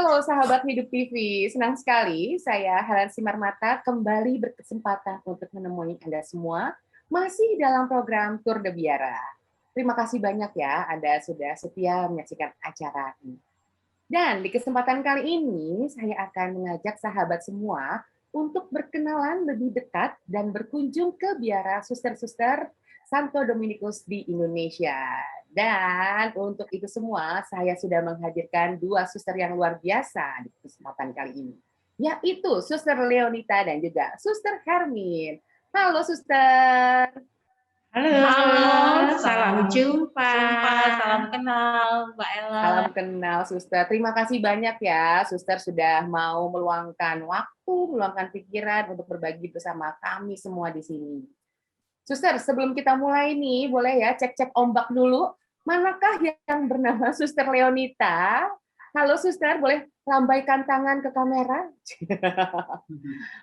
Halo sahabat Hidup TV, senang sekali saya Helen Simarmata kembali berkesempatan untuk menemui Anda semua masih dalam program Tour de Biara. Terima kasih banyak ya Anda sudah setia menyaksikan acara ini. Dan di kesempatan kali ini saya akan mengajak sahabat semua untuk berkenalan lebih dekat dan berkunjung ke biara suster-suster Santo Dominikus di Indonesia. Dan untuk itu semua, saya sudah menghadirkan dua suster yang luar biasa di kesempatan kali ini, yaitu Suster Leonita dan juga Suster Hermin. Halo, Suster. Halo, salam jumpa. Salam kenal, Mbak Ella. Salam kenal, Suster. Terima kasih banyak ya, Suster sudah mau meluangkan waktu, meluangkan pikiran untuk berbagi bersama kami semua di sini. Suster, sebelum kita mulai nih, boleh ya cek-cek ombak dulu. Manakah yang bernama Suster Leonita? Halo Suster, boleh lambaikan tangan ke kamera?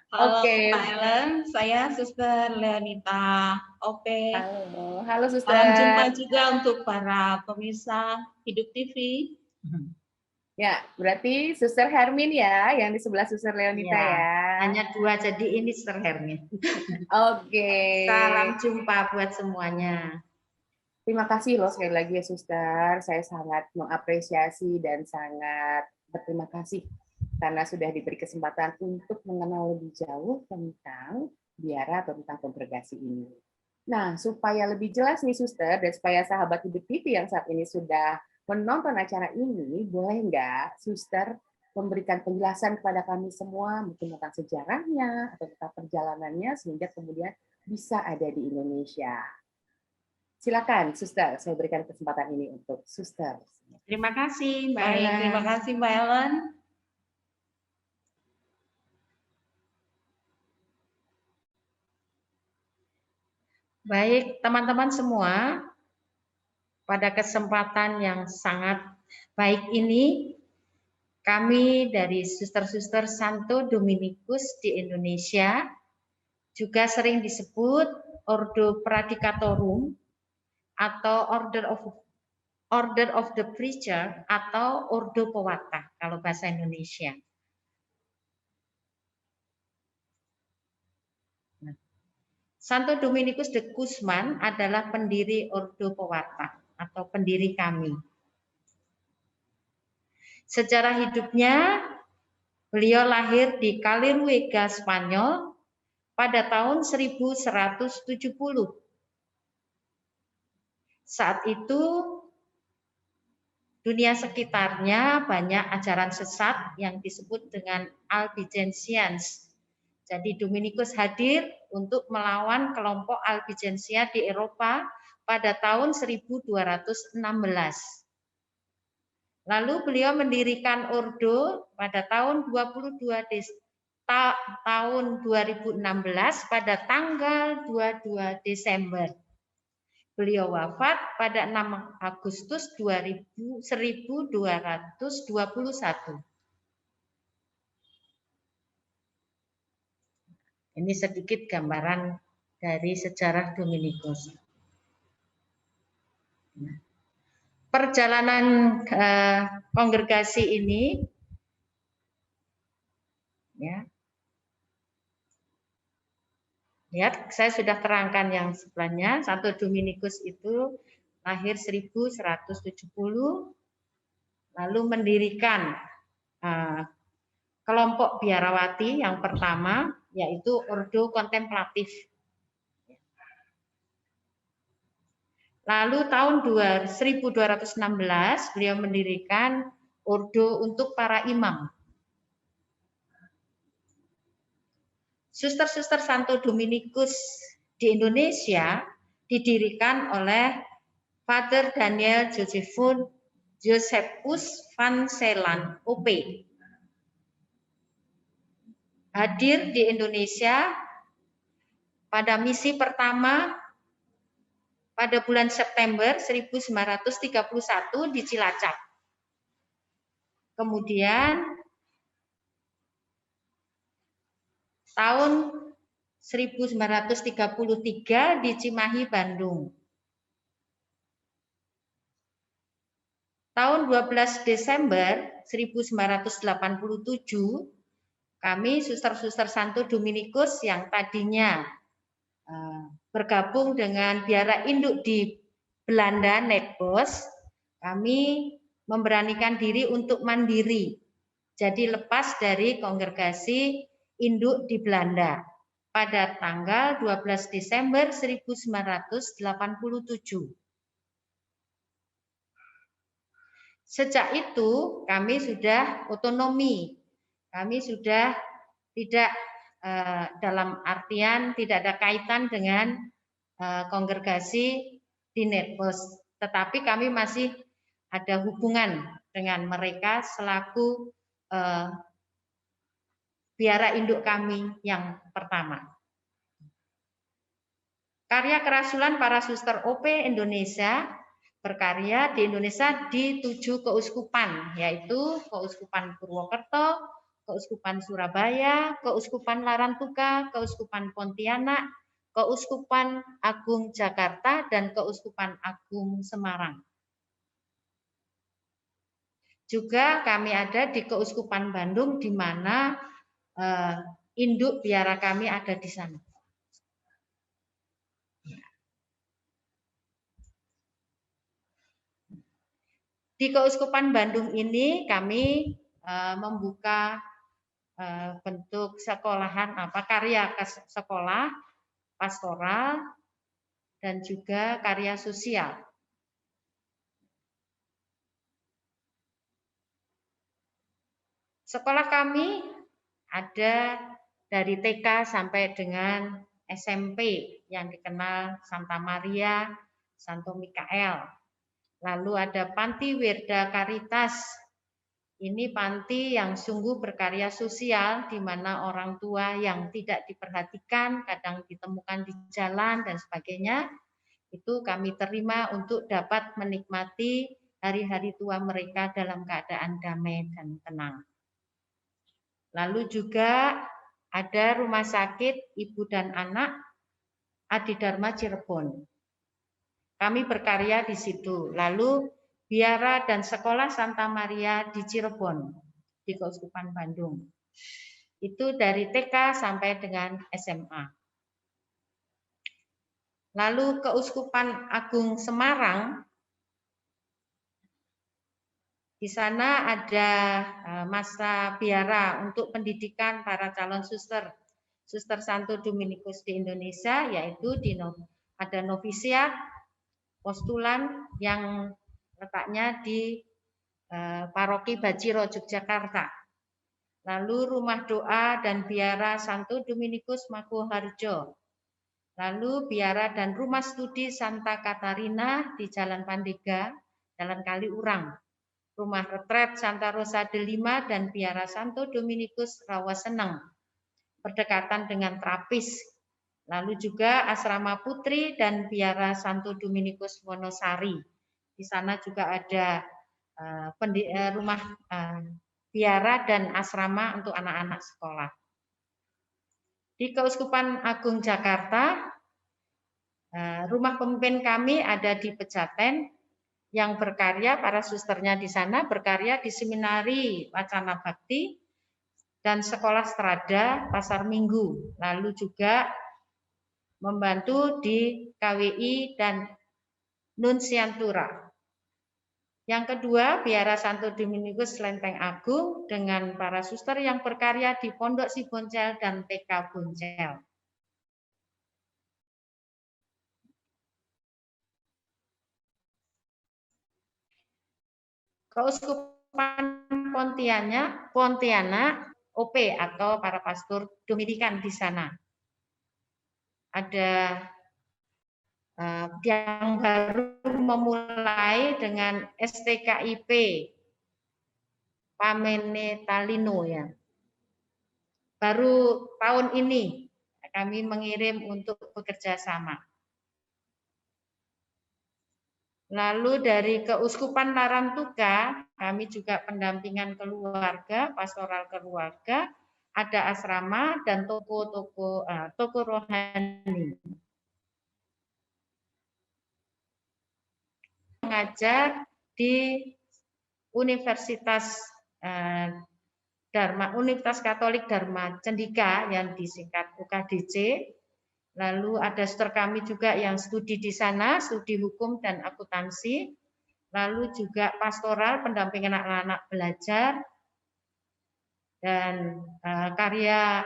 Halo Oke. Mbak Ellen, saya Suster Leonita. Oke. Halo Suster. Salam jumpa juga untuk para pemirsa Hidup TV. Ya, berarti Suster Hermin ya, yang di sebelah Suster Leonita ya. Hanya dua, jadi ini Suster Hermin. Oke. Salam jumpa buat semuanya. Terima kasih loh sekali lagi ya Suster, saya sangat mengapresiasi dan sangat berterima kasih karena sudah diberi kesempatan untuk mengenal lebih jauh tentang biara atau tentang kongregasi ini. Nah, supaya lebih jelas nih Suster, dan supaya sahabat Hidup TV yang saat ini sudah menonton acara ini, boleh nggak Suster memberikan penjelasan kepada kami semua, mungkin tentang sejarahnya atau tentang perjalanannya, sehingga kemudian bisa ada di Indonesia. Silakan, Suster. Saya berikan kesempatan ini untuk Suster. Terima kasih, Mbak Baik, Ellen. terima kasih Mbak Ellen. Baik, teman-teman semua, pada kesempatan yang sangat baik ini, kami dari suster-suster Santo Dominikus di Indonesia, juga sering disebut Ordo Praedicatorum atau Order of the Preacher atau Ordo Pewata kalau bahasa Indonesia. Santo Dominikus de Guzman adalah pendiri Ordo Pewata atau pendiri kami. Sejarah hidupnya, beliau lahir di Caleruega, Spanyol pada tahun 1170. Saat itu dunia sekitarnya banyak ajaran sesat yang disebut dengan Albigensians. Jadi Dominikus hadir untuk melawan kelompok Albigensia di Eropa pada tahun 1216. Lalu beliau mendirikan Ordo pada tahun 2016 pada tanggal 22 Desember. Beliau wafat pada 6 Agustus 1221. Ini sedikit gambaran dari sejarah Dominikus. Perjalanan kongregasi ini, ya, lihat saya sudah terangkan yang sebelahnya. Santo Dominikus itu lahir 1170, lalu mendirikan kelompok biarawati yang pertama, yaitu Ordo Kontemplatif. Lalu tahun 1216 beliau mendirikan Ordo untuk para imam. Suster-suster Santo Dominikus di Indonesia didirikan oleh Father Daniel Josephus van Celan, OP. Hadir di Indonesia pada misi pertama pada bulan September 1931 di Cilacap. Kemudian tahun 1933 di Cimahi, Bandung. Tahun 12 Desember 1987, kami suster-suster Santo Dominikus yang tadinya bergabung dengan biara induk di Belanda, Netbos, kami memberanikan diri untuk mandiri. Jadi lepas dari kongregasi induk di Belanda pada tanggal 12 Desember 1987. Sejak itu kami sudah otonomi, kami sudah tidak dalam artian tidak ada kaitan dengan kongregasi di Netbos, tetapi kami masih ada hubungan dengan mereka selaku biara induk kami yang pertama. Karya kerasulan para suster OP Indonesia berkarya di Indonesia di 7 keuskupan, yaitu Keuskupan Purwokerto, Keuskupan Surabaya, Keuskupan Larantuka, Keuskupan Pontianak, Keuskupan Agung Jakarta, dan Keuskupan Agung Semarang. Juga kami ada di Keuskupan Bandung, di mana induk biara kami ada di sana. Di Keuskupan Bandung ini kami membuka bentuk sekolahan karya sekolah, pastoral, dan juga karya sosial. Sekolah kami ada dari TK sampai dengan SMP yang dikenal Santa Maria, Santo Mikael. Lalu ada Panti Wirda Caritas. Ini panti yang sungguh berkarya sosial, di mana orang tua yang tidak diperhatikan, kadang ditemukan di jalan dan sebagainya, itu kami terima untuk dapat menikmati hari-hari tua mereka dalam keadaan damai dan tenang. Lalu juga ada Rumah Sakit Ibu dan Anak Adidharma Cirebon. Kami berkarya di situ. Lalu biara dan sekolah Santa Maria di Cirebon, di Keuskupan Bandung. Itu dari TK sampai dengan SMA. Lalu Keuskupan Agung Semarang, di sana ada masa biara untuk pendidikan para calon suster Santo Dominikus di Indonesia, yaitu ada novisiat, postulan yang letaknya di Paroki Bajiro, Yogyakarta. Lalu rumah doa dan biara Santo Dominikus Makoharjo. Lalu biara dan rumah studi Santa Katarina di Jalan Pandega, Jalan Kaliurang. Rumah retret Santa Rosa de Lima dan biara Santo Dominikus Rawaseneng, berdekatan dengan Trapis. Lalu juga asrama putri dan biara Santo Dominikus Wonosari. Di sana juga ada rumah biara dan asrama untuk anak-anak sekolah. Di Keuskupan Agung Jakarta, rumah pemimpin kami ada di Pejaten, yang berkarya, para susternya di sana berkarya di Seminari Wacana Bakti dan Sekolah Strada Pasar Minggu. Lalu juga membantu di KWI dan Nunsiantura. Yang kedua, biara Santo Dominikus Lenteng Agung dengan para suster yang berkarya di Pondok Si Boncel dan TK Boncel. Keuskupan Pontianak OP atau para pastor Dominikan di sana. Ada yang baru memulai dengan STKIP Pamenetalino ya. Baru tahun ini kami mengirim untuk bekerja sama. Lalu dari Keuskupan Larantuka, kami juga pendampingan keluarga, pastoral keluarga, ada asrama dan toko rohani. Mengajar di Universitas Universitas Katolik Dharma Cendika yang disingkat UKDC. Lalu ada suster kami juga yang studi di sana, studi hukum dan akuntansi. Lalu juga pastoral, pendampingan anak-anak belajar, dan karya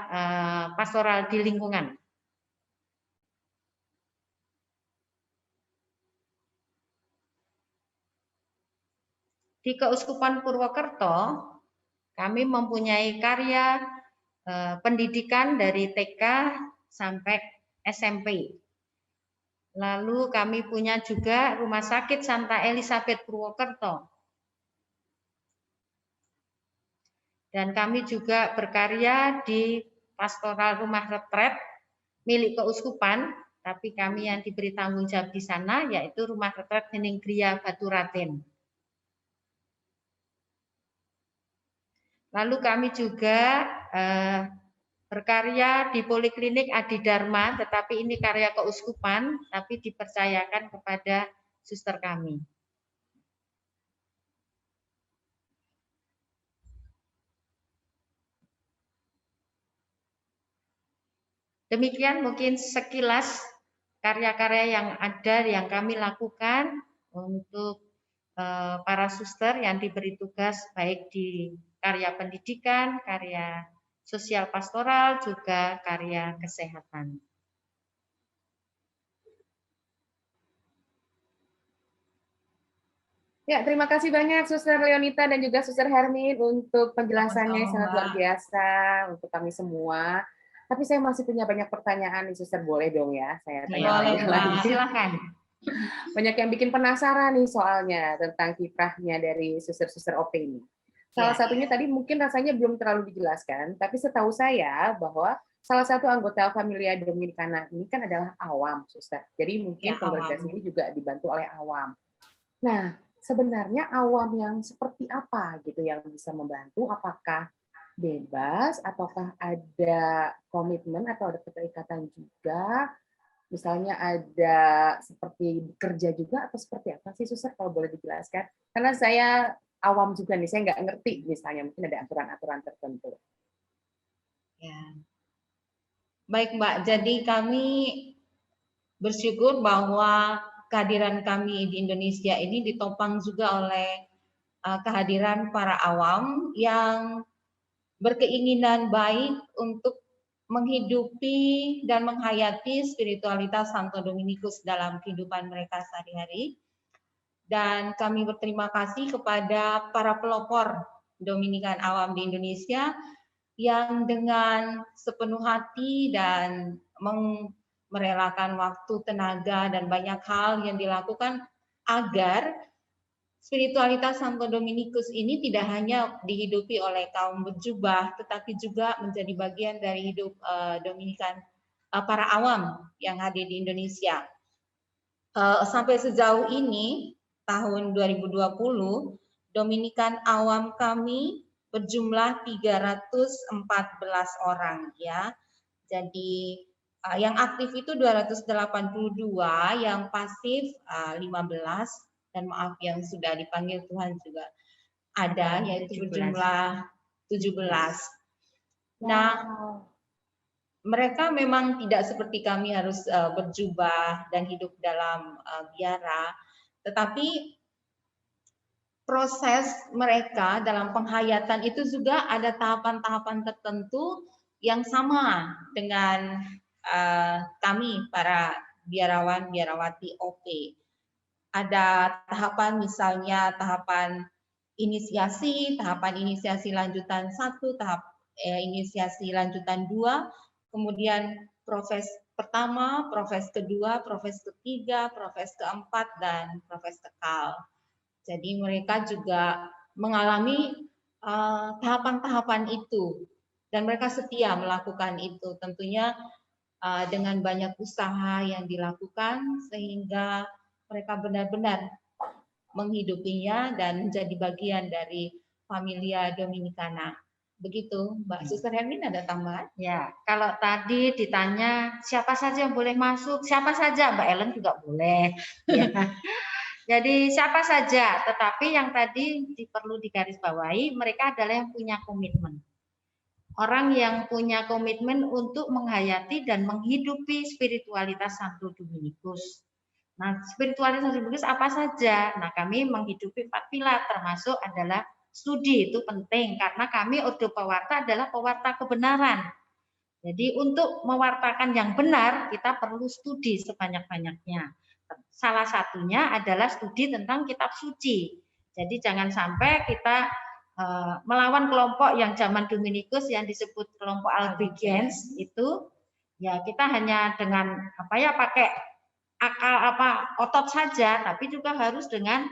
pastoral di lingkungan. Di Keuskupan Purwokerto, kami mempunyai karya pendidikan dari TK sampai SMP. Lalu kami punya juga Rumah Sakit Santa Elizabeth Purwokerto. Dan kami juga berkarya di pastoral rumah retret milik keuskupan, tapi kami yang diberi tanggung jawab di sana yaitu Rumah Retret Hening Gria Baturaten. Lalu kami juga berkarya di Poliklinik Adi Dharma, tetapi ini karya keuskupan, tapi dipercayakan kepada suster kami. Demikian mungkin sekilas karya-karya yang ada yang kami lakukan untuk para suster yang diberi tugas baik di karya pendidikan, karya sosial pastoral, juga karya kesehatan. Ya, terima kasih banyak Suster Leonita dan juga Suster Hermin untuk penjelasannya yang sangat luar biasa untuk kami semua. Tapi saya masih punya banyak pertanyaan nih Suster, boleh dong ya saya tanya lagi. Silakan. Banyak yang bikin penasaran nih soalnya tentang kiprahnya dari suster-suster OP ini. Salah satunya tadi mungkin rasanya belum terlalu dijelaskan, tapi setahu saya bahwa salah satu anggota Familia Dominicana ini kan adalah awam, Suster. Jadi mungkin kongregasi ini juga dibantu oleh awam. Nah, sebenarnya awam yang seperti apa gitu yang bisa membantu? Apakah bebas ataukah ada komitmen atau ada keterikatan juga? Misalnya ada seperti bekerja juga atau seperti apa sih Suster kalau boleh dijelaskan? Karena saya awam juga nih, saya nggak ngerti misalnya mungkin ada aturan-aturan tertentu. Ya. Baik Mbak, jadi kami bersyukur bahwa kehadiran kami di Indonesia ini ditopang juga oleh kehadiran para awam yang berkeinginan baik untuk menghidupi dan menghayati spiritualitas Santo Dominikus dalam kehidupan mereka sehari-hari. Dan kami berterima kasih kepada para pelopor Dominikan awam di Indonesia yang dengan sepenuh hati dan merelakan waktu, tenaga, dan banyak hal yang dilakukan agar spiritualitas Santo Dominikus ini tidak hanya dihidupi oleh kaum berjubah, tetapi juga menjadi bagian dari hidup Dominikan para awam yang hadir di Indonesia. Sampai sejauh ini, tahun 2020, Dominikan awam kami berjumlah 314 orang ya. Jadi yang aktif itu 282, yang pasif 15. Dan maaf yang sudah dipanggil Tuhan juga ada, yaitu berjumlah 17. Nah, mereka memang tidak seperti kami harus berjubah dan hidup dalam biara, tetapi proses mereka dalam penghayatan itu juga ada tahapan-tahapan tertentu yang sama dengan kami para biarawan biarawati OP. Ada tahapan misalnya tahapan inisiasi lanjutan 1, tahap inisiasi lanjutan 2, kemudian profes pertama, profes kedua, profes ketiga, profes keempat, dan profes kekal. Jadi mereka juga mengalami tahapan-tahapan itu dan mereka setia melakukan itu, tentunya dengan banyak usaha yang dilakukan sehingga mereka benar-benar menghidupinya dan menjadi bagian dari Familia Dominicana. Begitu, Mbak Suster Hermin, ada tambahan? Ya, kalau tadi ditanya siapa saja yang boleh masuk, siapa saja, Mbak Ellen juga boleh. Ya. Jadi siapa saja, tetapi yang tadi perlu digarisbawahi, mereka adalah yang punya komitmen. Orang yang punya komitmen untuk menghayati dan menghidupi spiritualitas Santo Dominikus. Nah, spiritualitas Santo Dominikus apa saja? Nah, kami menghidupi 4 pilar, termasuk adalah studi, itu penting, karena kami Ordo Pewarta adalah pewarta kebenaran. Jadi untuk mewartakan yang benar, kita perlu studi sebanyak-banyaknya. Salah satunya adalah studi tentang kitab suci. Jadi jangan sampai kita melawan kelompok yang zaman Dominikus yang disebut kelompok Albigens itu, ya kita hanya dengan pakai akal otot saja, tapi juga harus dengan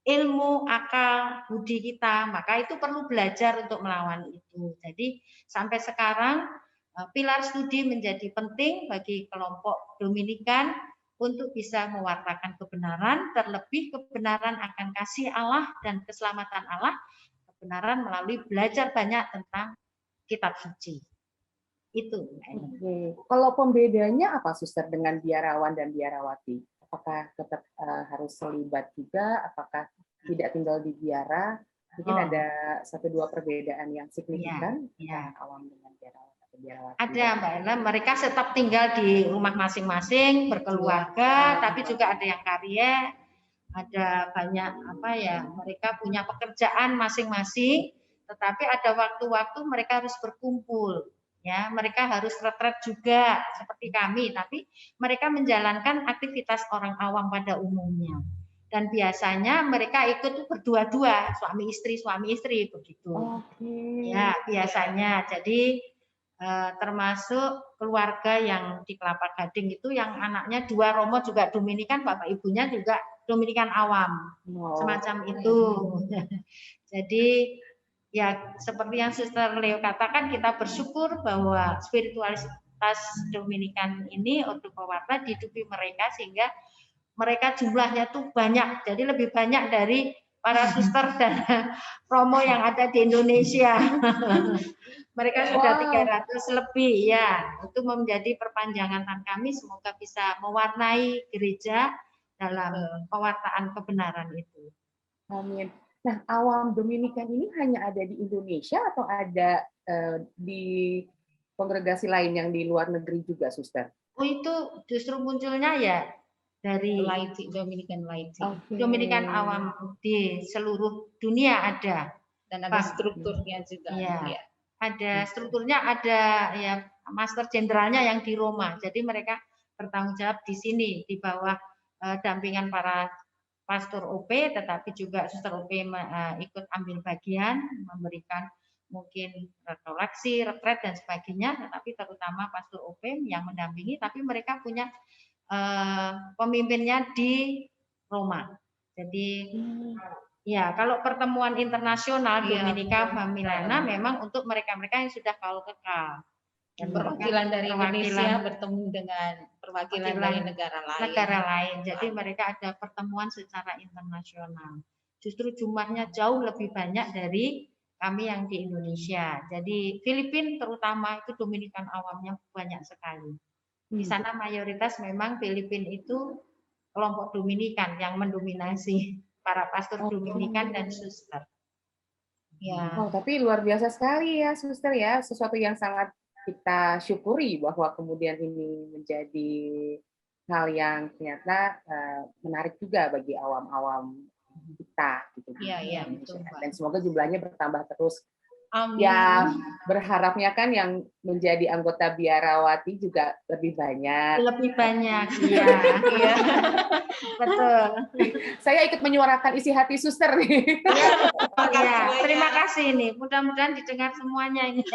ilmu, akal, budi kita. Maka itu perlu belajar untuk melawan itu. Jadi sampai sekarang pilar studi menjadi penting bagi kelompok Dominikan untuk bisa mewartakan kebenaran, terlebih kebenaran akan kasih Allah dan keselamatan Allah, kebenaran melalui belajar banyak tentang kitab suci. Itu. Oke. Kalau pembedanya apa, Suster, dengan biarawan dan biarawati? Apakah tetap harus terlibat juga? Apakah tidak tinggal di biara? Mungkin ada 1-2 perbedaan yang signifikan ya. awam dengan biarawan atau biarawati. Ada, Mbak Ella, mereka tetap tinggal di rumah masing-masing, berkeluarga, tapi juga ada yang karya, ada banyak mereka punya pekerjaan masing-masing, tetapi ada waktu-waktu mereka harus berkumpul. Ya, mereka harus retret juga seperti kami, tapi mereka menjalankan aktivitas orang awam pada umumnya. Dan biasanya mereka ikut berdua-dua, suami istri begitu. Ya, biasanya. Jadi termasuk keluarga yang di Kelapa Gading itu yang anaknya 2 romo juga Dominikan, bapak ibunya juga Dominikan awam. Semacam itu. Jadi ya seperti yang Suster Leo katakan, kita bersyukur bahwa spiritualitas Dominikan ini Ordo Pewarta dihidupi mereka sehingga mereka jumlahnya tuh banyak. Jadi lebih banyak dari para suster dan romo yang ada di Indonesia. Mereka sudah 300 lebih ya. Itu menjadi perpanjangan tangan kami, semoga bisa mewarnai gereja dalam pewartaan kebenaran itu. Amin. Nah, awam Dominikan ini hanya ada di Indonesia atau ada di kongregasi lain yang di luar negeri juga, Suster? Oh, itu justru munculnya ya dari Dominikan Laity. Dominikan awam di seluruh dunia ada. Dan ada strukturnya juga. Ya. Ada strukturnya, ada ya master jenderalnya yang di Roma. Jadi mereka bertanggung jawab di sini di bawah dampingan para pastor OP, tetapi juga suster OP ikut ambil bagian, memberikan mungkin refleksi, retret dan sebagainya, tetapi terutama pastor OP yang mendampingi, tapi mereka punya pemimpinnya di Roma. Jadi ya kalau pertemuan internasional Dominika Familana memang untuk mereka-mereka yang sudah kaul kekal. Dan perwakilan dari Indonesia bertemu dengan perwakilan dari negara lain. Jadi mereka ada pertemuan secara internasional. Justru jumlahnya jauh lebih banyak dari kami yang di Indonesia. Jadi Filipina terutama itu Dominikan awamnya banyak sekali. Di sana mayoritas memang Filipina itu kelompok Dominikan yang mendominasi para pastor Dominikan dan suster. Ya. Oh, tapi luar biasa sekali ya, Suster ya. Sesuatu yang sangat kita syukuri bahwa kemudian ini menjadi hal yang ternyata menarik juga bagi awam-awam kita gitu. Iya, betul. Dan semoga jumlahnya bertambah terus. Amin. Ya, berharapnya kan yang menjadi anggota biarawati juga lebih banyak. Lebih banyak, iya. Betul. Saya ikut menyuarakan isi hati Suster nih. Ya, terima kasih nih. Mudah-mudahan didengar semuanya ini.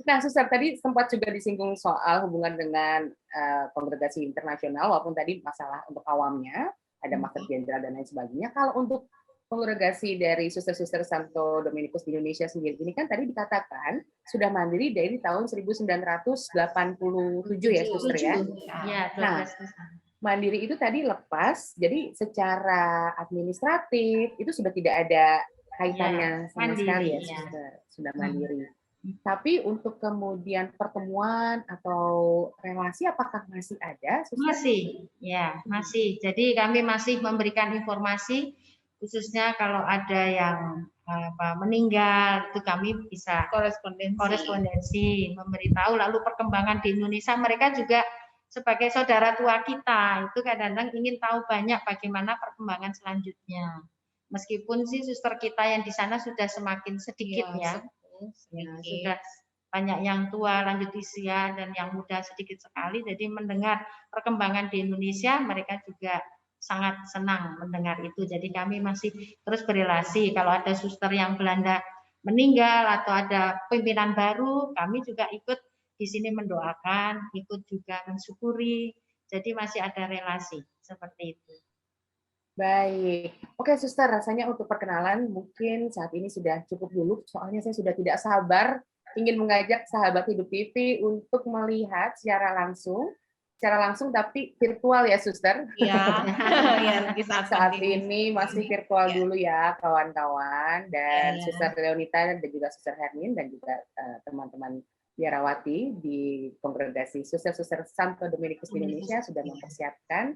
Nah, Suster, tadi sempat juga disinggung soal hubungan dengan kongregasi internasional, walaupun tadi masalah untuk awamnya, ada master jenderal dan lain sebagainya. Kalau untuk kongregasi dari suster-suster Santo Dominikus di Indonesia sendiri ini kan tadi dikatakan sudah mandiri dari tahun 1987 ya, Suster ya. Nah, mandiri itu tadi lepas, jadi secara administratif itu sudah tidak ada kaitannya sama sekali ya, Suster, sudah mandiri. Tapi untuk kemudian pertemuan atau relasi apakah masih ada, Suster? Masih, ya, masih. Jadi kami masih memberikan informasi, khususnya kalau ada yang meninggal, itu kami bisa korespondensi, memberitahu. Lalu perkembangan di Indonesia, mereka juga sebagai saudara tua kita, itu kadang-kadang ingin tahu banyak bagaimana perkembangan selanjutnya. Meskipun sih suster kita yang di sana sudah semakin sedikit ya, sudah banyak yang tua lanjut usia dan yang muda sedikit sekali. Jadi mendengar perkembangan di Indonesia, mereka juga sangat senang mendengar itu. Jadi kami masih terus berelasi. Kalau ada suster yang Belanda meninggal atau ada pimpinan baru, kami juga ikut di sini mendoakan, ikut juga mensyukuri. Jadi masih ada relasi seperti itu. Baik, oke Suster, rasanya untuk perkenalan mungkin saat ini sudah cukup dulu, soalnya saya sudah tidak sabar ingin mengajak sahabat Hidup TV untuk melihat secara langsung tapi virtual ya Suster. Iya, saat ini masih virtual dulu ya kawan-kawan, dan Suster Leonita dan juga Suster Hermin dan juga teman-teman biarawati di kongregasi Suster-Suster Santo Dominikus di Indonesia sudah mempersiapkan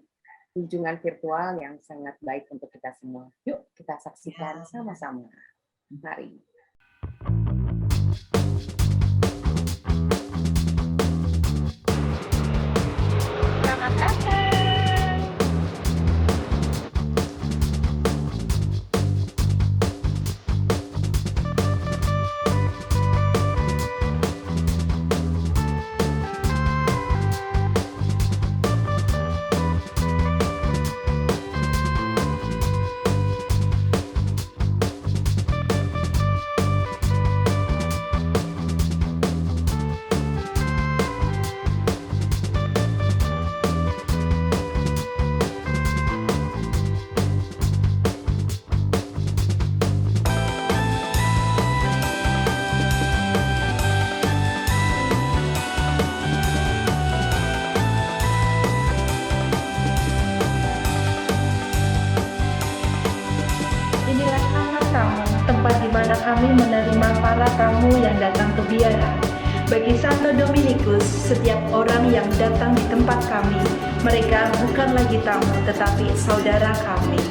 kunjungan virtual yang sangat baik untuk kita semua. Yuk kita saksikan sama-sama. Mari. Selamat datang. Tempat di mana kami menerima para tamu yang datang ke biara. Bagi Santo Dominikus, setiap orang yang datang di tempat kami, mereka bukan lagi tamu, tetapi saudara kami.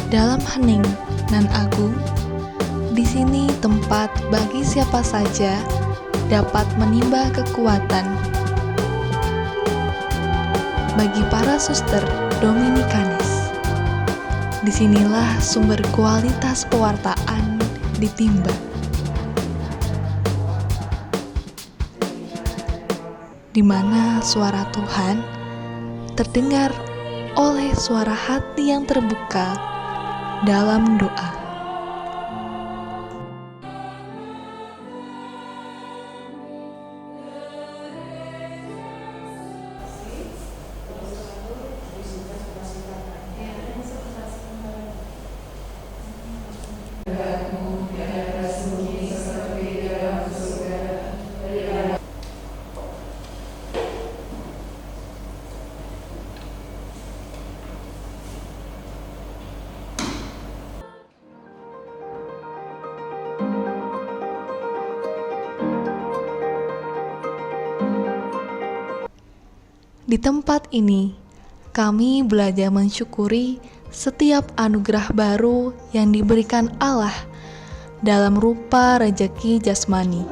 Dalam hening nan agung, di sini tempat bagi siapa saja dapat menimba kekuatan. Bagi para suster Dominikanis, disinilah sumber kualitas pewartaan ditimba. Di mana suara Tuhan terdengar oleh suara hati yang terbuka dalam doa. Di tempat ini, kami belajar mensyukuri setiap anugerah baru yang diberikan Allah dalam rupa rejeki jasmani.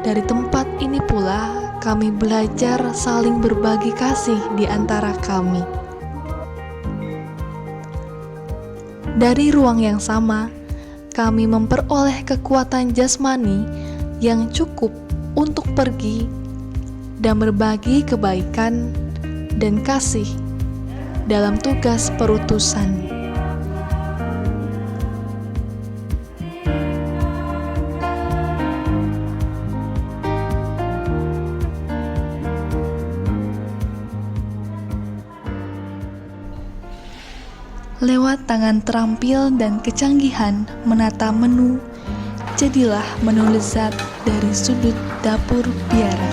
Dari tempat ini pula kami belajar saling berbagi kasih di antara kami. Dari ruang yang sama, kami memperoleh kekuatan jasmani yang cukup untuk pergi dan berbagi kebaikan dan kasih dalam tugas perutusan. Lewat tangan terampil dan kecanggihan menata menu, jadilah menu lezat dari sudut dapur biara.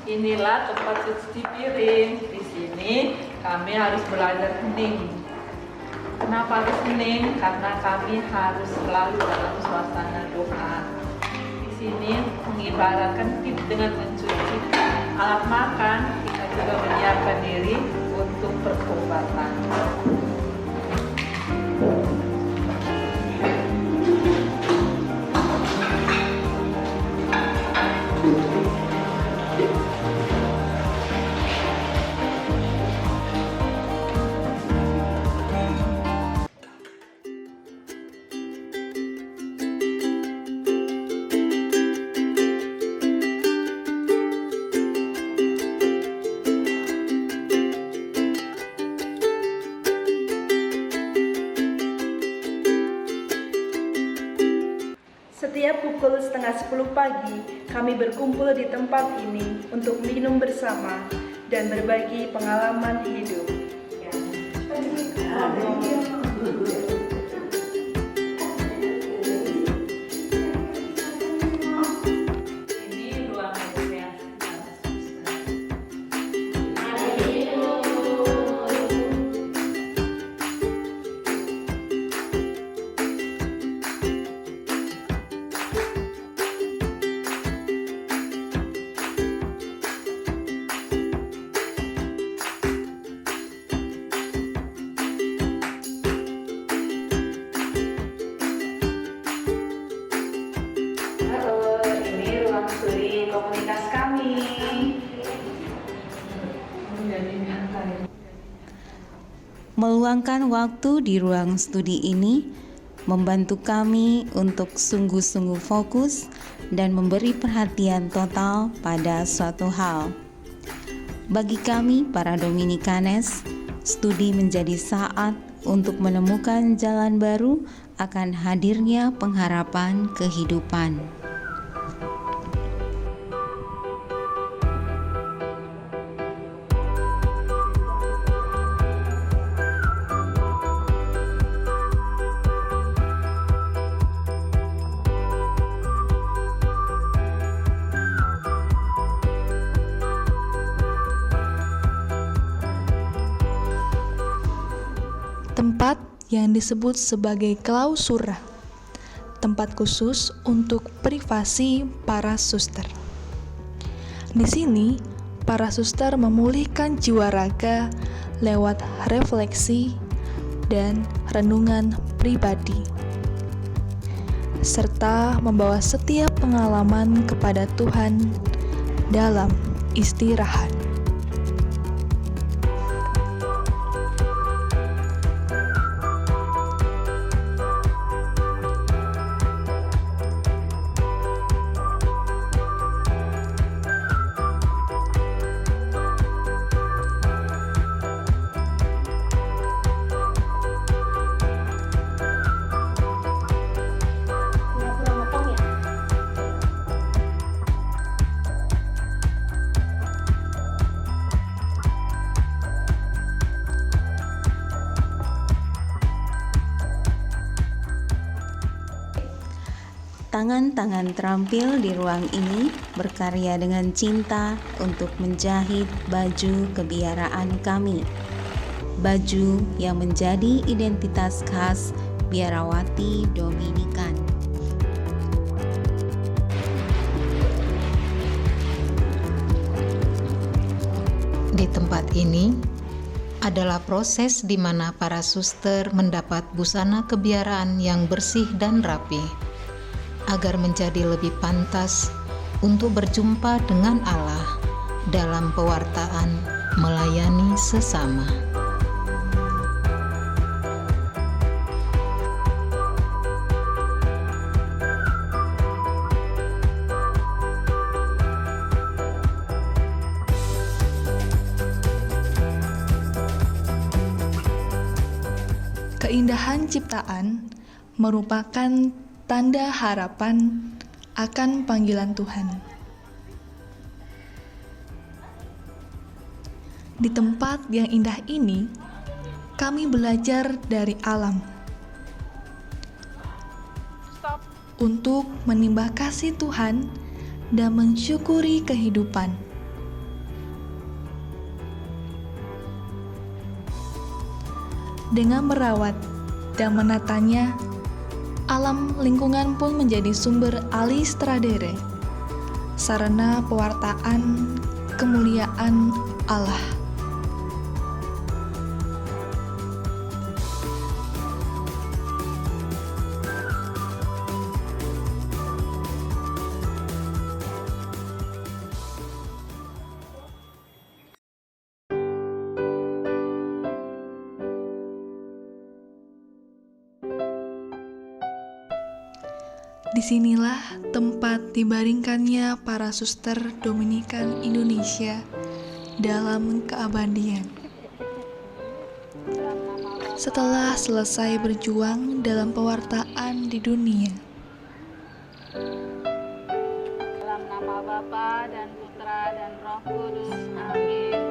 Inilah tempat cuci piring. Di sini kami harus belajar hening. Kenapa harus hening? Karena kami harus selalu dalam suasana doa. Di sini mengibaratkan dengan mencuci alat makan, kita juga menyiapkan diri untuk pertobatan. Setiap pukul 9:30 pagi, kami berkumpul di tempat ini untuk minum bersama dan berbagi pengalaman hidup. Ini ruang yang komunitas kami. Meluangkan waktu di ruang studi ini membantu kami untuk sungguh-sungguh fokus dan memberi perhatian total pada suatu hal. Bagi kami para Dominikanes, studi menjadi saat untuk menemukan jalan baru akan hadirnya pengharapan kehidupan. Tempat yang disebut sebagai klausura, tempat khusus untuk privasi para suster. Di sini, para suster memulihkan jiwa raga lewat refleksi dan renungan pribadi, serta membawa setiap pengalaman kepada Tuhan dalam istirahat. tangan-tangan terampil di ruang ini berkarya dengan cinta untuk menjahit baju kebiaraan kami. Baju yang menjadi identitas khas biarawati Dominikan. Di tempat ini adalah proses di mana para suster mendapat busana kebiaraan yang bersih dan rapi, agar menjadi lebih pantas untuk berjumpa dengan Allah dalam pewartaan melayani sesama. Keindahan ciptaan merupakan tanda harapan akan panggilan Tuhan. Di tempat yang indah ini, kami belajar dari alam untuk menimba kasih Tuhan dan mensyukuri kehidupan. Dengan merawat dan menatanya, alam lingkungan pun menjadi sumber alis tradere, sarana pewartaan kemuliaan Allah. Disinilah tempat dibaringkannya para suster Dominikan Indonesia dalam keabadian. Setelah selesai berjuang dalam pewartaan di dunia. Dalam nama Bapa dan Putra dan Roh Kudus. Amin.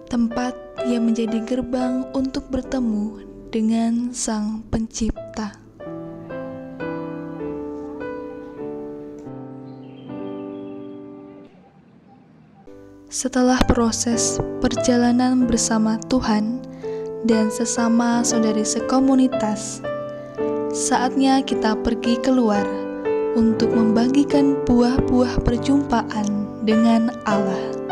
Tempat yang menjadi gerbang untuk bertemu dengan Sang Pencipta. Setelah proses perjalanan bersama Tuhan dan sesama saudari sekomunitas, saatnya kita pergi keluar untuk membagikan buah-buah perjumpaan dengan Allah.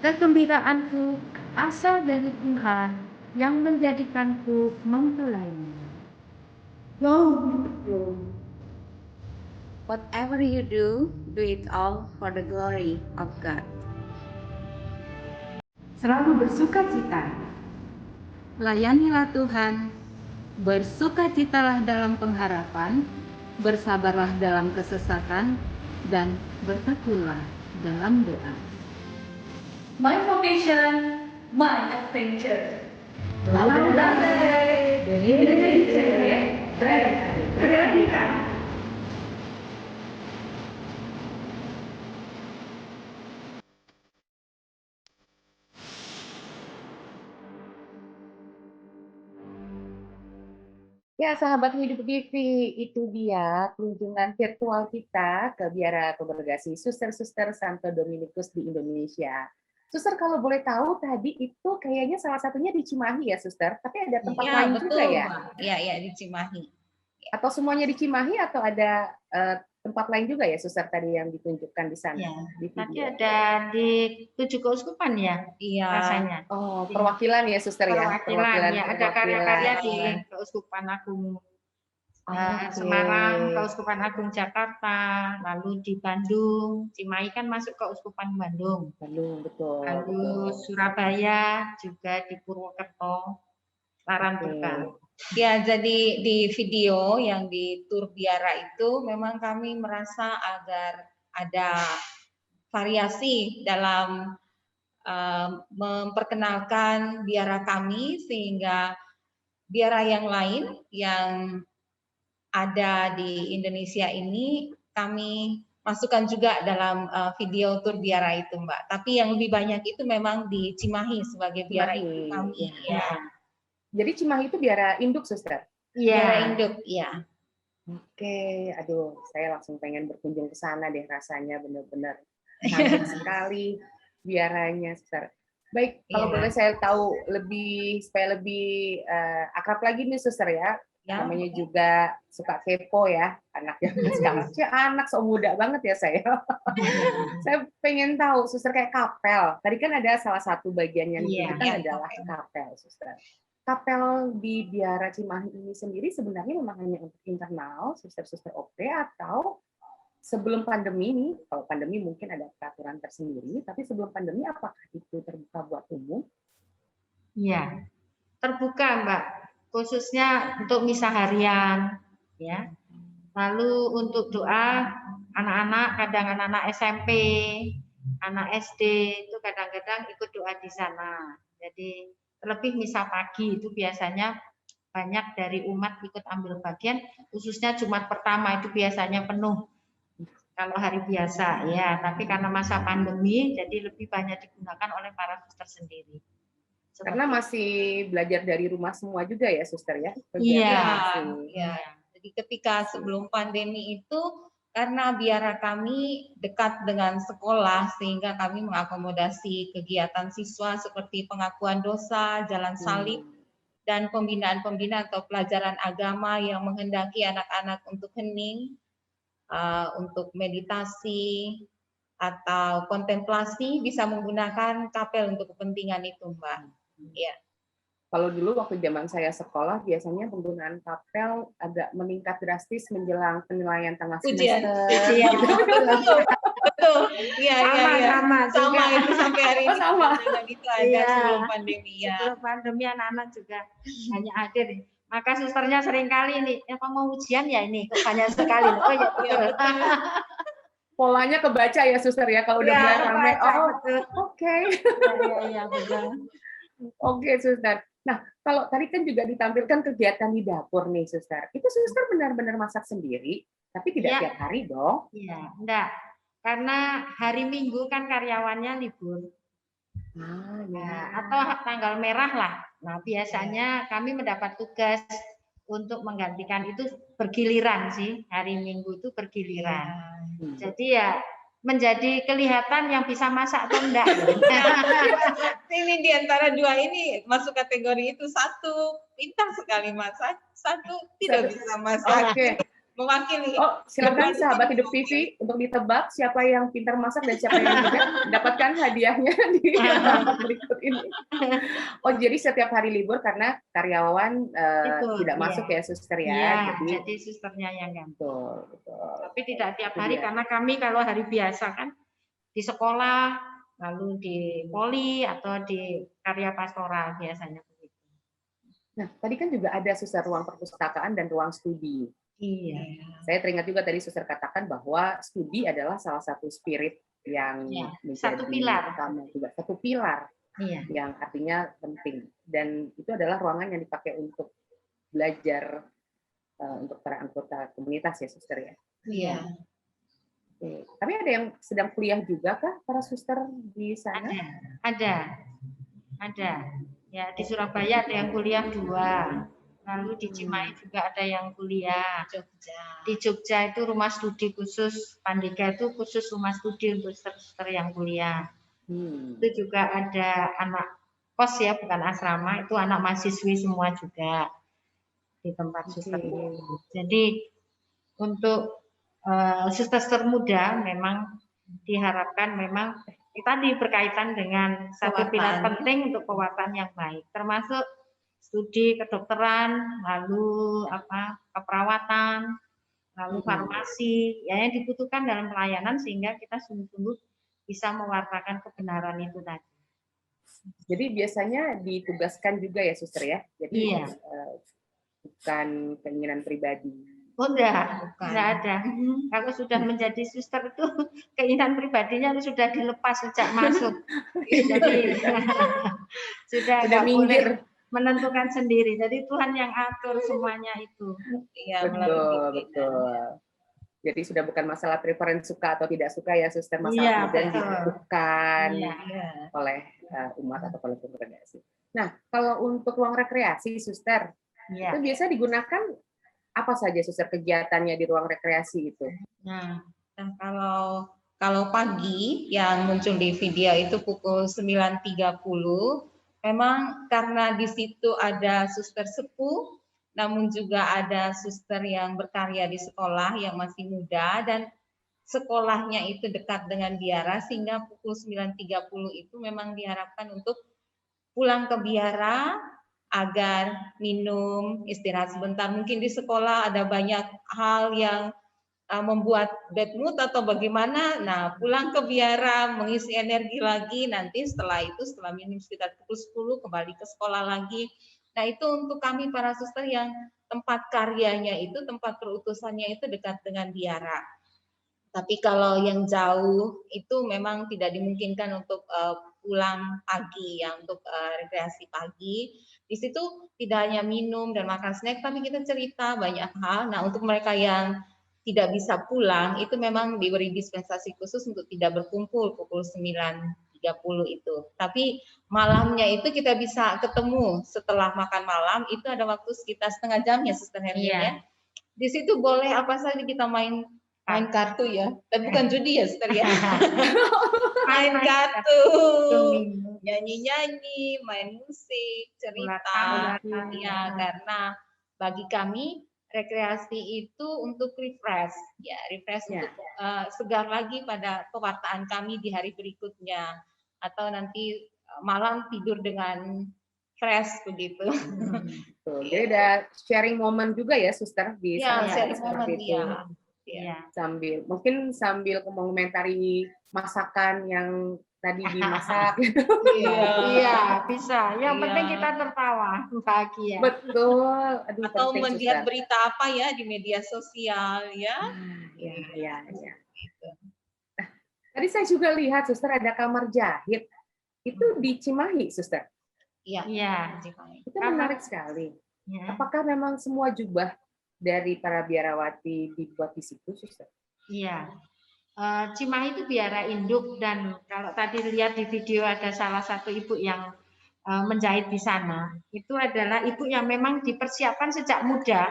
Kegembiraanku asal dari Tuhan yang menjadikanku mempelainya. Whatever you do it all for the glory of God. Selalu bersukacita. Layanilah Tuhan, bersukacitalah dalam pengharapan, bersabarlah dalam kesesatan, dan bertekunlah dalam doa. My vocation, my adventure. Laudate Benedicere Predicat. Ya, sahabat Hidup TV, itu dia kunjungan virtual kita ke Biara Kongregasi Suster-Suster Santo Dominikus di Indonesia. Suster, kalau boleh tahu tadi itu kayaknya salah satunya di Cimahi ya, Suster? Tapi ada tempat lain betul, juga ya? Iya, di Cimahi. Atau semuanya di Cimahi atau ada tempat lain juga ya, Suster, tadi yang ditunjukkan di sana? Ya, di tadi ada di 7 keuskupan ya, Iya. rasanya. Oh, perwakilan ya, Suster ya? Perwakilan, ya, ada karya-karya di Keuskupan Agung Semarang, Keuskupan Agung Jakarta, lalu di Bandung, Cimahi kan masuk ke Keuskupan Bandung. Bandung, betul. Lalu Surabaya juga di Purwokerto, Larantuka. Ya, jadi di video yang di tur biara itu memang kami merasa agar ada variasi dalam memperkenalkan biara kami, sehingga biara yang lain yang ada di Indonesia ini kami masukkan juga dalam video tur biara itu, Mbak. Tapi yang lebih banyak itu memang di Cimahi sebagai biara itu kami. Ya. Jadi Cimahi itu biara induk, Suster? Iya. Biara induk, ya. Oke, aduh, saya langsung pengen berkunjung ke sana deh, rasanya benar-benar cantik sekali biaranya, Suster. Baik, kalau boleh saya tahu lebih supaya lebih akrab lagi nih, Suster ya. Namanya juga suka kepo ya, anaknya sekarang. Anak so muda banget ya saya. Saya pengen tahu, Suster, kayak kapel. Tadi kan ada salah satu bagian yang ditunjukkan adalah kapel, Suster. Kapel di Biara Cimahi ini sendiri sebenarnya memang hanya untuk internal, suster-suster OP, atau sebelum pandemi ini, kalau pandemi mungkin ada peraturan tersendiri, tapi sebelum pandemi apakah itu terbuka buat umum? Iya, terbuka, Mbak. Khususnya untuk misa harian, ya. Lalu untuk doa anak-anak, kadang anak-anak SMP, anak SD itu kadang-kadang ikut doa di sana. Jadi terlebih misa pagi itu biasanya banyak dari umat ikut ambil bagian, khususnya Jumat pertama itu biasanya penuh. Kalau hari biasa ya, tapi karena masa pandemi jadi lebih banyak digunakan oleh para suster sendiri. Karena masih belajar dari rumah semua juga ya, Suster ya? Iya. Jadi ketika sebelum pandemi itu, karena biara kami dekat dengan sekolah, sehingga kami mengakomodasi kegiatan siswa seperti pengakuan dosa, jalan salib, dan pembinaan-pembinaan atau pelajaran agama yang menghendaki anak-anak untuk hening, untuk meditasi, atau kontemplasi, bisa menggunakan kapel untuk kepentingan itu, Mbak. Ya. Kalau dulu waktu zaman saya sekolah, biasanya penggunaan kapel agak meningkat drastis menjelang penilaian tengah semester. Ujian. Betul. Iya. Sama itu sampai hari ini. Sama. Itu ada sebelum pandemi ya. Sebelum pandemi anak-anak juga banyak hadir. Maka susternya sering kali ini, apa mau ujian ya ini, kok banyak sekali. Oh ya betul. Polanya kebaca ya, Suster ya, kalau udah mulai ramai. Oh, oke. Iya, betul. Oke, Suster. Nah, kalau tadi kan juga ditampilkan kegiatan di dapur nih, Suster. Itu Suster benar-benar masak sendiri, tapi tidak tiap hari dong? Iya, enggak. Karena hari Minggu kan karyawannya libur. Atau tanggal merah lah. Nah, biasanya kami mendapat tugas untuk menggantikan itu bergiliran sih. Hari Minggu itu bergiliran. Jadi ya menjadi kelihatan yang bisa masak atau enggak. Ini di antara dua ini masuk kategori itu, satu pintar sekali masak, satu tidak bisa masak. Oke. mewakili. Oh, silakan sahabat Hidup TV untuk ditebak siapa yang pintar masak dan siapa yang tidak, mendapatkan hadiahnya di berikut ini. Oh, jadi setiap hari libur karena karyawan tidak masuk ya, suster ya. Iya, jadi susternya yang gantung. Betul. Tapi tidak tiap hari karena kami kalau hari biasa kan di sekolah, lalu di poli atau di karya pastoral biasanya begitu. Nah, tadi kan juga ada suster ruang perpustakaan dan ruang studi. Iya. Saya teringat juga tadi suster katakan bahwa studi adalah salah satu spirit yang satu pilar. Juga satu pilar yang artinya penting, dan itu adalah ruangan yang dipakai untuk belajar untuk para anggota komunitas ya suster ya. Iya. Oke. Tapi ada yang sedang kuliah juga kah para suster di sana? Ada. Ya, di Surabaya ada yang kuliah 2. Lalu di Cimahi juga ada yang kuliah. Di Jogja itu rumah studi khusus, Pandega itu khusus rumah studi untuk suster yang kuliah. Itu juga ada anak kos ya, bukan asrama, itu anak mahasiswi semua juga di tempat suster. Jadi untuk suster muda memang diharapkan memang tadi berkaitan dengan satu pilar penting untuk pewartaan yang baik, termasuk studi kedokteran, lalu keperawatan, lalu farmasi, ya yang dibutuhkan dalam pelayanan sehingga kita sungguh-sungguh bisa mewartakan kebenaran itu tadi. Jadi biasanya ditugaskan juga ya suster ya. Jadi bukan keinginan pribadi. Oh enggak ada. Kalau sudah menjadi suster itu keinginan pribadinya sudah dilepas sejak masuk. Jadi sudah minggir. Menentukan sendiri. Jadi Tuhan yang atur semuanya itu. Iya, betul. Jadi sudah bukan masalah preferensi suka atau tidak suka ya suster, masalah kemudian dibutuhkan oleh umat atau oleh kongregasi. Nah, kalau untuk ruang rekreasi suster, itu biasa digunakan apa saja suster kegiatannya di ruang rekreasi itu? Nah, kalau pagi yang muncul di video itu pukul 9.30, memang karena di situ ada suster sepuh, namun juga ada suster yang berkarya di sekolah yang masih muda, dan sekolahnya itu dekat dengan biara, sehingga pukul 9.30 itu memang diharapkan untuk pulang ke biara agar minum, istirahat sebentar. Mungkin di sekolah ada banyak hal yang membuat bad mood atau bagaimana, nah pulang ke biara mengisi energi lagi, nanti setelah minum sekitar pukul 10 kembali ke sekolah lagi. Nah itu untuk kami para suster yang tempat karyanya itu, tempat perutusannya itu dekat dengan biara. Tapi kalau yang jauh itu memang tidak dimungkinkan untuk pulang pagi ya, untuk rekreasi pagi. Di situ tidak hanya minum dan makan snack, tapi kita cerita banyak hal. Nah untuk mereka yang tidak bisa pulang, itu memang diberi dispensasi khusus untuk tidak berkumpul pukul 9.30 itu. Tapi malamnya itu kita bisa ketemu setelah makan malam, itu ada waktu sekitar setengah jam ya Suster Herlin ya. Di situ boleh apa saja kita main kartu ya, tapi bukan judi ya Suster ya. Main kartu, nyanyi-nyanyi, main musik, cerita. Ya, karena bagi kami rekreasi itu untuk refresh, ya untuk segar lagi pada pewartaan kami di hari berikutnya, atau nanti malam tidur dengan fresh begitu. Jadi ada sharing moment juga ya suster di sana sharing moment itu. Sambil mengomentari masakan yang tadi dimasak. Iya, bisa. Yang penting kita tertawa, bahagia. Betul. Aduh, atau penting, melihat suster. berita apa ya di media sosial ya. Iya. Nah, tadi saya juga lihat suster ada kamar jahit. Itu di Cimahi, suster. Iya. Itu menarik sekali. Apakah memang semua jubah dari para biarawati dibuat di situ, suster? Iya. Cimahi itu biara induk, dan kalau tadi lihat di video ada salah satu ibu yang menjahit di sana. Itu adalah ibu yang memang dipersiapkan sejak muda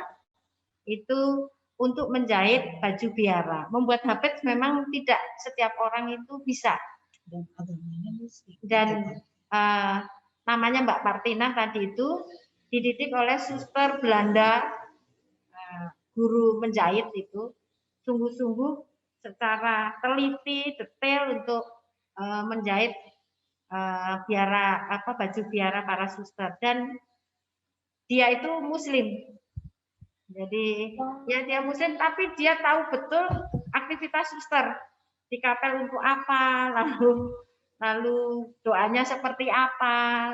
itu untuk menjahit baju biara. Membuat habit memang tidak setiap orang itu bisa. Dan namanya Mbak Partina tadi itu dididik oleh suster Belanda guru menjahit itu sungguh-sungguh secara teliti, detail untuk menjahit baju biara para suster, dan dia itu muslim. Jadi ya dia muslim tapi dia tahu betul aktivitas suster di kapel untuk apa, lalu doanya seperti apa,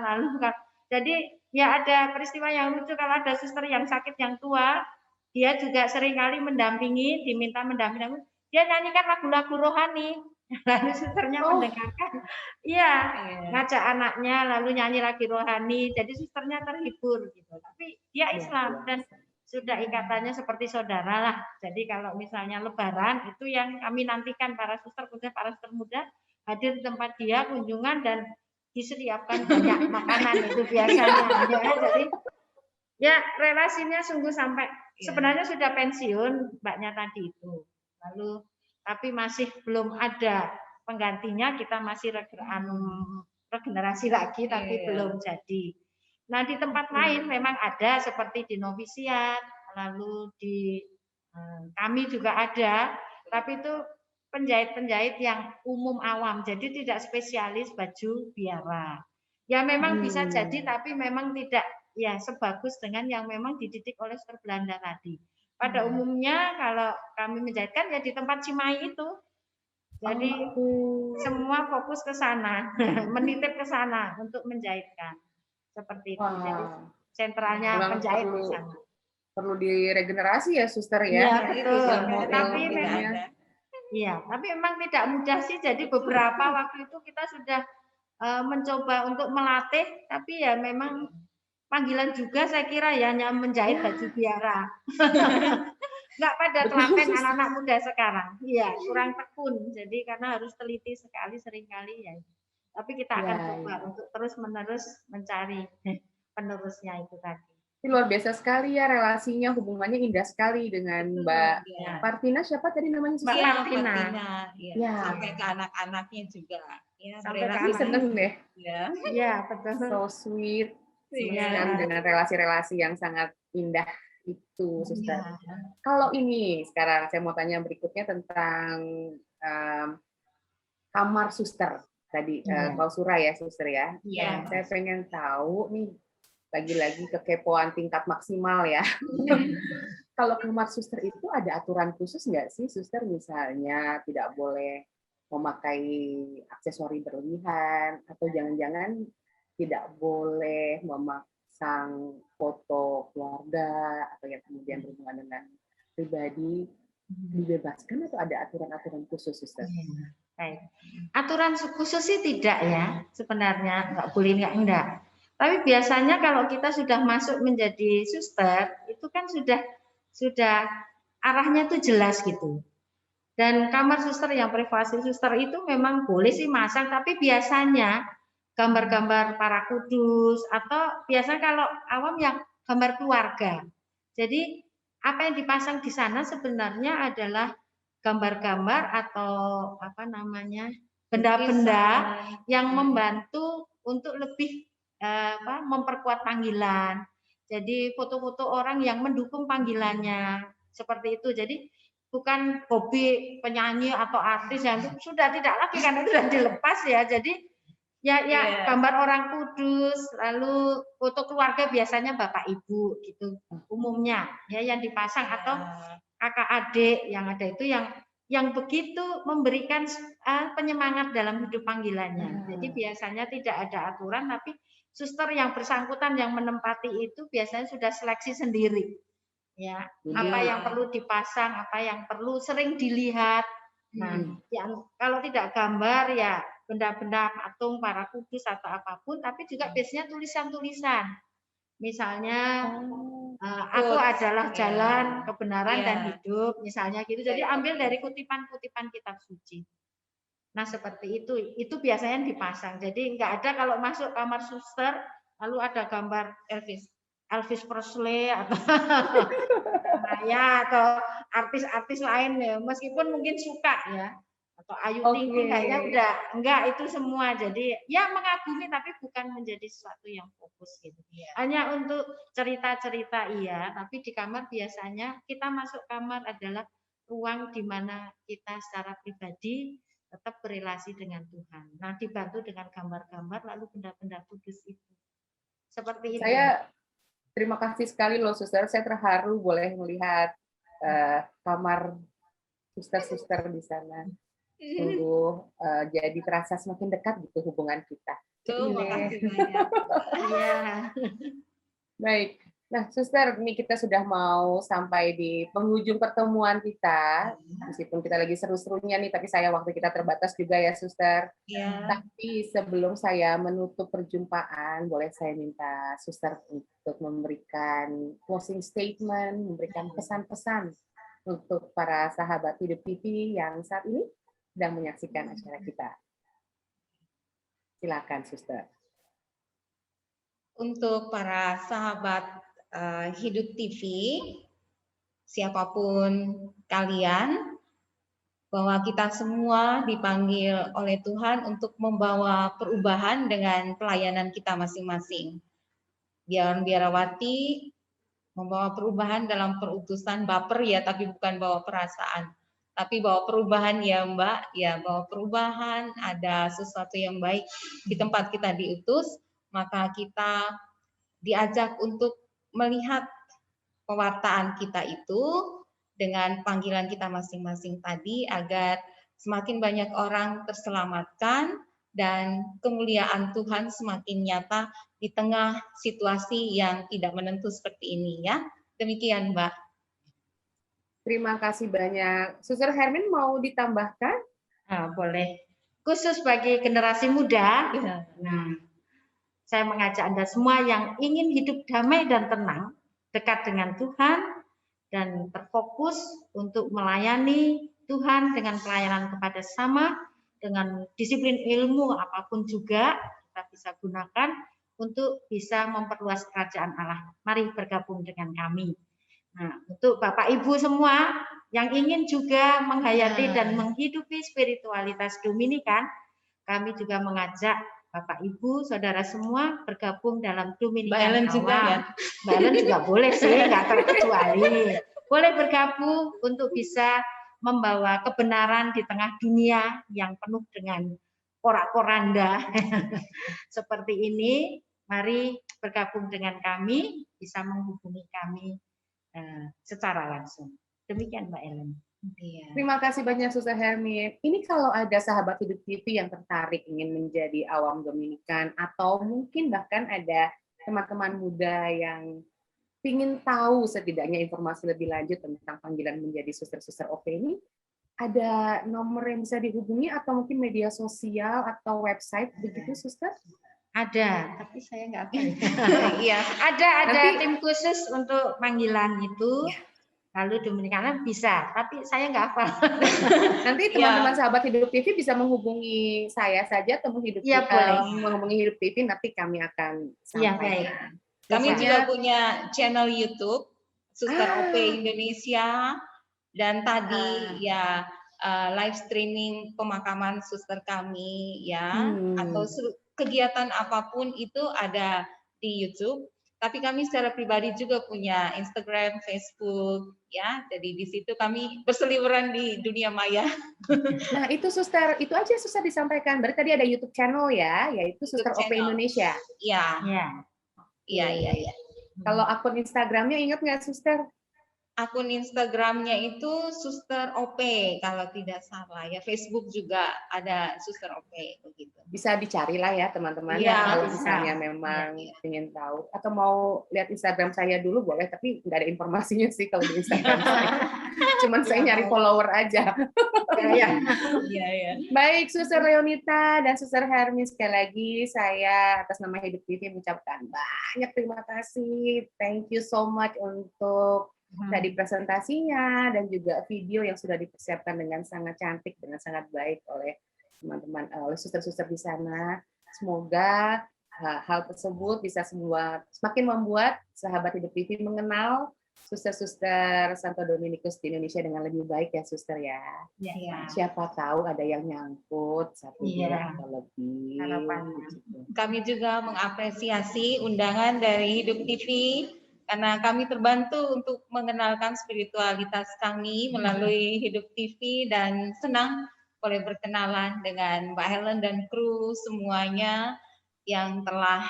jadi ya ada peristiwa yang lucu kalau ada suster yang sakit yang tua, dia juga seringkali diminta mendampingi, dia nyanyikan lagu-lagu rohani. Lalu susternya mendengarkan, ngajak anaknya lalu nyanyi lagi rohani, jadi susternya terhibur gitu. Tapi dia Islam dan sudah ikatannya seperti saudara lah. Jadi kalau misalnya Lebaran itu yang kami nantikan para suster muda hadir di tempat dia kunjungan dan disediakan banyak makanan itu biasanya. Jadi ya relasinya sungguh sampai sebenarnya sudah pensiun mbaknya tadi itu. Lalu tapi masih belum ada penggantinya, kita masih regenerasi lagi tapi belum jadi. Nah di tempat lain memang ada seperti di novisiat, lalu di kami juga ada, tapi itu penjahit-penjahit yang umum awam, jadi tidak spesialis baju biara. Ya memang bisa jadi, tapi memang tidak ya sebagus dengan yang memang dididik oleh suster Belanda tadi. Pada umumnya kalau kami menjahitkan ya di tempat Cimahi itu. Jadi semua fokus ke sana, menitip ke sana untuk menjahitkan. Seperti itu. Jadi sentralnya penjahit di sana. Perlu diregenerasi ya suster ya. Iya, betul. Tapi memang tapi memang tidak mudah sih. Jadi beberapa waktu itu kita sudah mencoba untuk melatih, tapi ya memang panggilan juga saya kira ya hanya menjahit baju biara. Enggak pada telaten anak-anak muda sekarang. Iya, kurang tekun. Jadi karena harus teliti sekali seringkali ya. Tapi kita akan coba untuk terus-menerus mencari penerusnya itu tadi. Ini luar biasa sekali ya relasinya, hubungannya indah sekali dengan Mbak Martina. Siapa tadi namanya? Mbak Martina. Ya. Sampai ke anak-anaknya juga. Ya, sampai ke seneng deh. Ya, betul. So sweet. Dengan relasi-relasi yang sangat indah itu, suster. Kalau ini sekarang saya mau tanya berikutnya tentang kamar suster. Tadi klausura ya suster ya. Saya pengen tahu nih lagi-lagi kekepoan tingkat maksimal ya. Kalau kamar suster itu ada aturan khusus nggak sih suster, misalnya tidak boleh memakai aksesori berlebihan atau jangan-jangan tidak boleh memasang foto keluarga atau yang kemudian berhubungan dengan pribadi, dibebaskan atau ada aturan-aturan khusus suster? Baik. Aturan khusus sih tidak ya, sebenarnya nggak boleh enggak. Tapi biasanya kalau kita sudah masuk menjadi suster, itu kan sudah arahnya itu jelas gitu. Dan kamar suster yang privasi suster itu memang boleh sih masang, tapi biasanya gambar-gambar para kudus atau biasa kalau awam yang gambar keluarga. Jadi apa yang dipasang di sana sebenarnya adalah gambar-gambar atau benda-benda yang membantu untuk lebih memperkuat panggilan. Jadi foto-foto orang yang mendukung panggilannya seperti itu. Jadi bukan hobi penyanyi atau artis yang sudah tidak lagi karena sudah dilepas ya. Jadi ya gambar orang kudus, lalu foto keluarga biasanya bapak ibu gitu umumnya ya yang dipasang, atau kakak adik yang ada itu yang begitu memberikan penyemangat dalam hidup panggilannya. Jadi biasanya tidak ada aturan, tapi suster yang bersangkutan yang menempati itu biasanya sudah seleksi sendiri. Ya, apa yang perlu dipasang, apa yang perlu sering dilihat. Nah, kalau tidak gambar ya benda-benda patung para kudus atau apapun, tapi juga biasanya tulisan-tulisan. Misalnya aku adalah jalan, kebenaran dan hidup, misalnya gitu. Jadi ambil dari kutipan-kutipan kitab suci. Nah, seperti itu biasanya dipasang. Jadi enggak ada kalau masuk kamar suster lalu ada gambar Elvis Presley atau atau artis-artis lain ya, meskipun mungkin suka ya. atau Ayu Oke. Ting Ting kayaknya udah enggak itu semua. Jadi ya mengagumi tapi bukan menjadi sesuatu yang fokus gitu. Hanya untuk cerita-cerita iya, tapi di kamar biasanya kita masuk kamar adalah ruang di mana kita secara pribadi tetap berelasi dengan Tuhan. Nah, dibantu dengan gambar-gambar lalu benda-benda kudus itu. Seperti itu. Saya terima kasih sekali loh, Suster. Saya terharu boleh melihat kamar suster-suster di sana. Sungguh jadi terasa semakin dekat gitu hubungan kita. Makasih banyak. Iya. Baik. Nah, Suster, ini kita sudah mau sampai di penghujung pertemuan kita. Meskipun kita lagi seru-serunya nih, tapi waktu kita terbatas juga ya, Suster. Iya. Tapi sebelum saya menutup perjumpaan, boleh saya minta Suster untuk memberikan closing statement, memberikan pesan-pesan untuk para sahabat Hidup TV yang saat ini sedang menyaksikan acara kita. Silakan, Suster. Untuk para sahabat Hidup TV, siapapun kalian, bahwa kita semua dipanggil oleh Tuhan untuk membawa perubahan dengan pelayanan kita masing-masing. Biarawati membawa perubahan dalam perutusan baper ya, tapi bukan bawa perasaan. Tapi bawa perubahan ya Mbak, ya bawa perubahan, ada sesuatu yang baik di tempat kita diutus, maka kita diajak untuk melihat pewartaan kita itu dengan panggilan kita masing-masing tadi agar semakin banyak orang terselamatkan dan kemuliaan Tuhan semakin nyata di tengah situasi yang tidak menentu seperti ini ya. Demikian Mbak. Terima kasih banyak. Suster Hermin mau ditambahkan? Boleh. Khusus bagi generasi muda, nah, saya mengajak Anda semua yang ingin hidup damai dan tenang, dekat dengan Tuhan, dan terfokus untuk melayani Tuhan dengan pelayanan kepada sesama, dengan disiplin ilmu apapun juga kita bisa gunakan untuk bisa memperluas kerajaan Allah. Mari bergabung dengan kami. Nah, untuk Bapak Ibu semua yang ingin juga menghayati dan menghidupi spiritualitas Dominikan, kami juga mengajak Bapak Ibu, saudara semua bergabung dalam Dominikan awal. Juga ya. Mbak Ellen juga boleh sih, nggak terkecuali. Boleh bergabung untuk bisa membawa kebenaran di tengah dunia yang penuh dengan porak-poranda. Seperti ini, mari bergabung dengan kami, bisa menghubungi kami secara langsung. Demikian Mbak Ellen. Iya. Terima kasih banyak Suster Hermin. Ini kalau ada sahabat Hidup TV yang tertarik ingin menjadi awam Dominikan atau mungkin bahkan ada teman-teman muda yang ingin tahu setidaknya informasi lebih lanjut tentang panggilan menjadi suster-suster OP ini, ada nomor yang bisa dihubungi atau mungkin media sosial atau website begitu, Suster? Ada, tapi saya nggak hafal. Iya, ada tim khusus untuk panggilan itu. Lalu Dominikana bisa, tapi saya nggak hafal. Nanti teman-teman sahabat Hidup TV bisa menghubungi saya saja atau menghubungi Hidup TV, nanti kami akan sampaikan. Kami juga punya channel YouTube Suster OP Indonesia, dan tadi ya live streaming pemakaman suster kami ya, atau kegiatan apapun itu ada di YouTube. Tapi kami secara pribadi juga punya Instagram, Facebook, ya. Jadi di situ kami berseliweran di dunia maya. Nah itu Suster, itu aja Suster disampaikan. Berarti tadi ada YouTube channel ya, yaitu Suster OP Indonesia. Iya. Iya. Kalau akun Instagramnya ingat nggak Suster? Akun Instagramnya itu Suster OP kalau tidak salah ya. Facebook juga ada Suster OP begitu. Bisa dicari lah ya teman-teman. Ya, kalau misalnya memang ingin tahu atau mau lihat Instagram saya dulu boleh, tapi nggak ada informasinya sih kalau di Instagram saya. Cuman saya nyari follower aja. Iya. Baik Suster Leonita dan Suster Hermin, sekali lagi saya atas nama Hidup TV mengucapkan banyak terima kasih. Thank you so much untuk tadi presentasinya dan juga video yang sudah dipersiapkan dengan sangat cantik, dengan sangat baik oleh teman-teman, oleh suster-suster di sana. Semoga hal tersebut bisa semakin membuat sahabat Hidup TV mengenal suster-suster Santo Dominikus di Indonesia dengan lebih baik ya, suster ya. Ya. Siapa tahu ada yang nyangkut 1 bulan atau lebih. Kami juga mengapresiasi undangan dari Hidup TV karena kami terbantu untuk mengenalkan spiritualitas kami melalui Hidup TV dan senang boleh berkenalan dengan Mbak Helen dan kru semuanya yang telah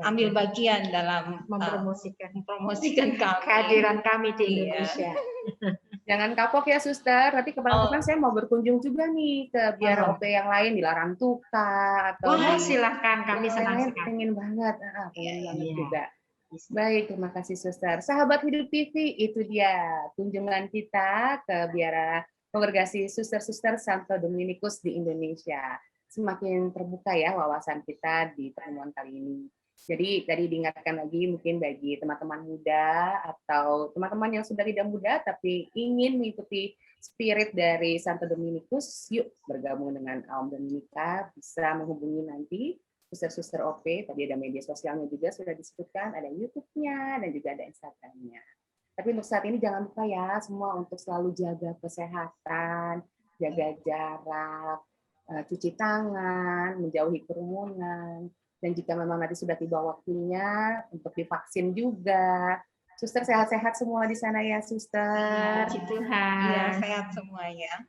ambil bagian dalam mempromosikan kami. Kehadiran kami di Indonesia. Jangan kapok ya, suster. Nanti kapan-kapan saya mau berkunjung juga nih ke biara OP yang lain di Larangtuka atau Wah, di silahkan, kami senang sekali. pengen banget, juga. Baik, terima kasih suster. Sahabat Hidup TV, itu dia kunjungan kita ke biara kongregasi suster-suster Santo Dominikus di Indonesia. Semakin terbuka ya wawasan kita di pertemuan kali ini. Jadi tadi diingatkan lagi mungkin bagi teman-teman muda atau teman-teman yang sudah tidak muda tapi ingin mengikuti spirit dari Santo Dominikus, yuk bergabung dengan Aum Dominika, bisa menghubungi nanti suster-suster OP, tadi ada media sosialnya juga sudah disebutkan, ada YouTube-nya dan juga ada Instagram-nya. Tapi untuk saat ini jangan lupa ya semua untuk selalu jaga kesehatan, jaga jarak, cuci tangan, menjauhi kerumunan, dan jika memang nanti sudah tiba waktunya untuk divaksin juga. Suster sehat-sehat semua di sana ya, suster. Puji Tuhan. Iya, sehat semuanya.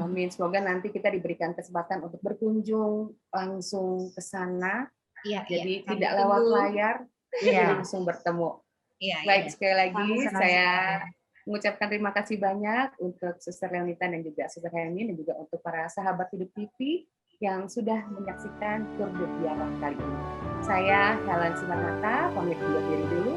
Amin. Semoga nanti kita diberikan kesempatan untuk berkunjung langsung ke sana. Jadi tidak lewat layar, langsung bertemu. Baik, sekali lagi saya mengucapkan terima kasih banyak untuk Suster Leonita dan juga Suster Helmi dan juga untuk para sahabat Hidup TV yang sudah menyaksikan Tour de Biara kali ini. Saya Helen Simarmata, pamit undur diri dulu.